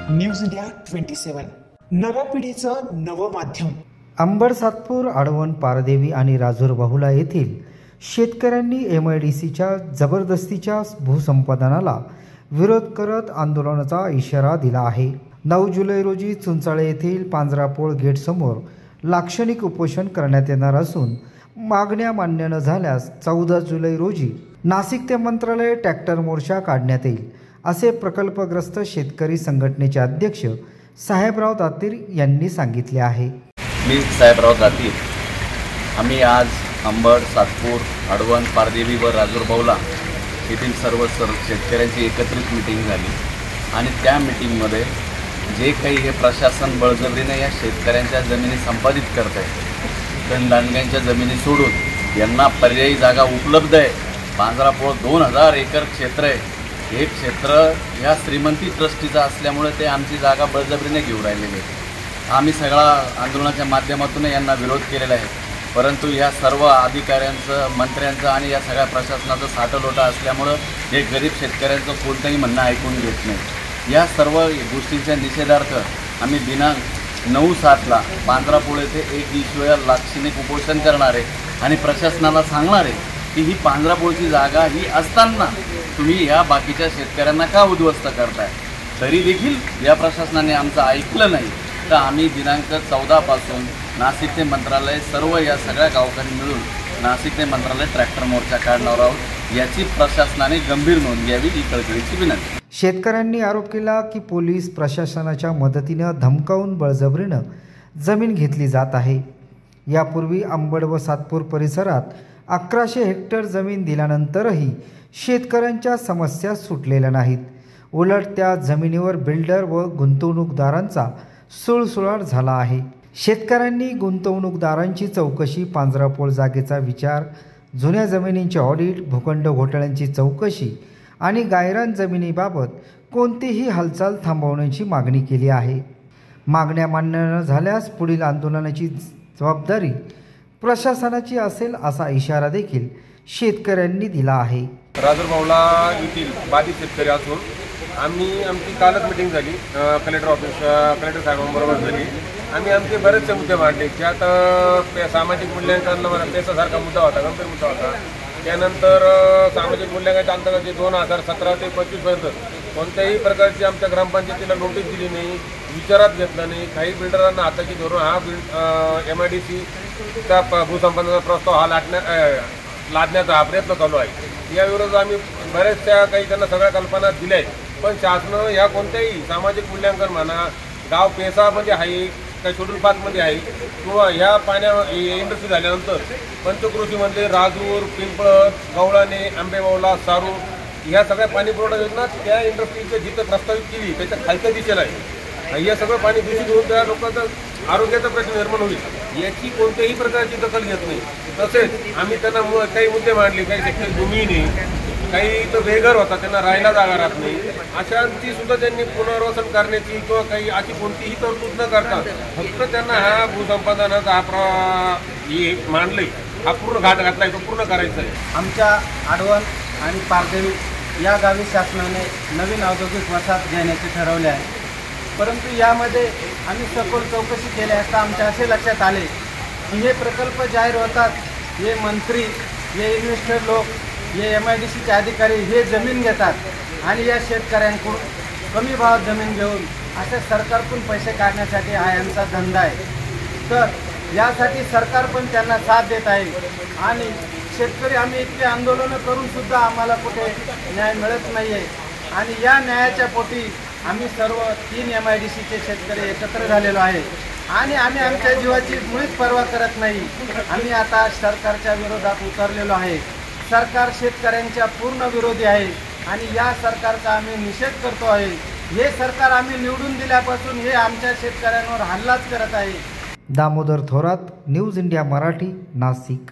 News India 27 नव्या पिढीचं नवं माध्यम। अंबड सातपूर आडवण पारदेवी आणि राजूर बहुला येथील शेतकऱ्यांनी MIDCच्या जबरदस्तीच्या भूसंपादनाला विरोध करत आंदोलनाचा इशारा दिला आहे। 9 जुलै रोजी चुंचाळे येथील पांजरापोळ गेट समोर लाक्षणिक उपोषण करण्यात येणार असून मागण्या मान्य न झाल्यास 14 जुलै रोजी नाशिक ते मंत्रालय ट्रॅक्टर मोर्चा काढण्यात येईल असे प्रकल्पग्रस्त शेतकरी संघटनेचे अध्यक्ष साहेबराव दातीर यांनी सांगितले आहे। मी साहेबराव दातीर, आम्ही आज अंबड सातपूर आडवण पारदेवी व राजूर बहुला येथील सर्व शेतकऱ्यांची एकत्रित मीटिंग झाली आणि त्या मीटिंगमध्ये जे काही हे प्रशासन बळजबरीने या शेतकऱ्यांच्या जमिनी संपादित करत आहे, धनदांडग्यांच्या जमिनी सोडून यांना पर्यायी जागा उपलब्ध आहे। पांजरापोळ 2000 एकर क्षेत्र आहे। हे क्षेत्र ह्या श्रीमंती ट्रस्टीचा असल्यामुळे ते आमची जागा बळजबरीने घेऊन राहिलेले आहे। आम्ही सगळा आंदोलनाच्या माध्यमातून यांना विरोध केलेला आहे, परंतु या सर्व अधिकाऱ्यांचं, मंत्र्यांचं आणि या सगळ्या प्रशासनाचं साठलोटा असल्यामुळं हे गरीब शेतकऱ्यांचं कोणतंही म्हणणं ऐकून घेत नाही। या सर्व गोष्टींच्या निषेधार्थ आम्ही दिनांक 9/7 पांजरापोळ येथे 1 दिवसीय लाक्षणिक उपोषण करणार आहे आणि प्रशासनाला सांगणार आहे की ही पांजरापोळची जागा ही असताना तुम्ही या बाकीच्या शेतकऱ्यांना का उद्ध्वस्त करताय। तरी देखील या प्रशासनाने आमचं ऐकलं नाही, तर आम्ही दिनांक 14 पासून नाशिक ते मंत्रालय सर्व या सगळ्या गावकरी मिळून नाशिक ते मंत्रालय ट्रॅक्टर मोर्चा काढणार आहोत। याची प्रशासनाने गंभीर नोंद घ्यावी ही कळकळीची विनंती। शेतकऱ्यांनी आरोप केला की पोलीस प्रशासनाच्या मदतीनं धमकावून बळजबरीनं जमीन घेतली जात आहे। यापूर्वी अंबड व सातपूर परिसरात 1100 हेक्टर जमीन दिल्यानंतरही शेतकऱ्यांच्या समस्या सुटलेल्या नाहीत। उलट त्या जमिनीवर बिल्डर व गुंतवणूकदारांचा सुळसुळाट झाला आहे। शेतकऱ्यांनी गुंतवणूकदारांची चौकशी, पांजरापोळ जागेचा विचार, जुन्या जमिनींचे ऑडिट, भूखंड घोटाळ्यांची चौकशी आणि गायरान जमिनीबाबत कोणतीही हालचाल थांबवण्याची मागणी केली आहे। मागण्या मान्य न झाल्यास पुढील आंदोलनाची जबाबदारी प्रशासनाची असेल असा इशारा देखील शेतकऱ्यांनी दिला आहे। राजूर बहुला येथील बाधित शेतकरी असून आमची कालच मीटिंग झाली, कलेक्टर साहेबांबरोबर झाली। आम्ही आमचे बरेचसे मुद्दे मांडले, त्यात सामाजिक मूल्यांकन पेसासारखा मुद्दा होता, गंभीर मुद्दा होता। त्यानंतर सामाजिक मूल्यांकनाच्या अंतर्गत 2017 ते 25 पर्यंत कोणत्याही प्रकारची आमच्या ग्रामपंचायतीला नोटीस दिली नाही, विचारात घेतलं नाही। काही बिल्डरांना हाताची धरून हा MIDCचा भूसंपादनाचा प्रस्ताव हा लादण्याचा प्रयत्न चालू आहे। याविरोधात आम्ही बऱ्याचशा काही त्यांना सगळ्या कल्पना दिल्या आहेत, पण शासनानं ह्या कोणत्याही सामाजिक मूल्यांकन म्हणा, गाव पेसामध्ये आहे काही शेड्यूल 5मध्ये आहे किंवा ह्या इंडस्ट्री झाल्यानंतर पंचकृषीमध्ये राजूर, पिंपळ, गवळाणे, आंबेबावला, सारू ह्या सगळ्या पाणी पुरवठा योजना त्या इंडस्ट्रीचं जिथं प्रस्तावित केली त्याच्या खालच्या दिशेला आहे। हे सगळं पाणी दूषित होऊन त्या लोकांचा आरोग्याचा प्रश्न निर्माण होईल, याची कोणत्याही प्रकारची दखल घेत नाही। तसेच आम्ही त्यांना काही मुद्दे मांडले, काही शेतकरी भूमी नाही, काही इथं बेघर होता, त्यांना राहायला जागा राहत नाही, अशांची सुद्धा त्यांनी पुनर्वसन करण्याची किंवा काही अशी कोणतीही तरतूद न करता फक्त त्यांना हा भूसंपादनाचा हे मांडले, हा पूर्ण घाट घातला, तो पूर्ण करायचा आहे। आमच्या आडवण आणि पारदेवी या गावी शासनाने नवीन औद्योगिक वसाहत घेण्याचे ठरवले आहे, परंतु यामध्ये आम्ही सखोल चौकशी केली असता आमच्या असे लक्षात आले की हे प्रकल्प जाहीर होतात, हे मंत्री, हे इन्व्हेस्टर लोक, हे MIDCचे अधिकारी हे जमीन घेतात आणि या शेतकऱ्यांकडून कमी भावात जमीन घेऊन अशा सरकारकडून पैसे काढण्यासाठी हा यांचा धंदा आहे। तर यासाठी सरकार पण त्यांना साथ देत आहे आणि शेतकरी आम्ही इतके आंदोलनं करून सुद्धा आम्हाला कुठे न्याय मिळत नाही आहे आणि या न्यायाच्या पोटी आम्ही सर्व 3 MIDCचे शेतकरी एकत्र झालेलो आहे आणि आम्ही आमच्या जीवाची मुळीच पर्वा करत नाही। आम्ही आता सरकारच्या विरोधात उतरलेलो आहे। सरकार शेतकऱ्यांच्या पूर्ण विरोधी आहे आणि या सरकारचा आम्ही निषेध करतो आहे। हे सरकार आम्ही निवडून दिल्यापासून हे आमच्या शेतकऱ्यांवर हल्लाच करत आहे। Damodar Thorat, news India Marathi, Nashik.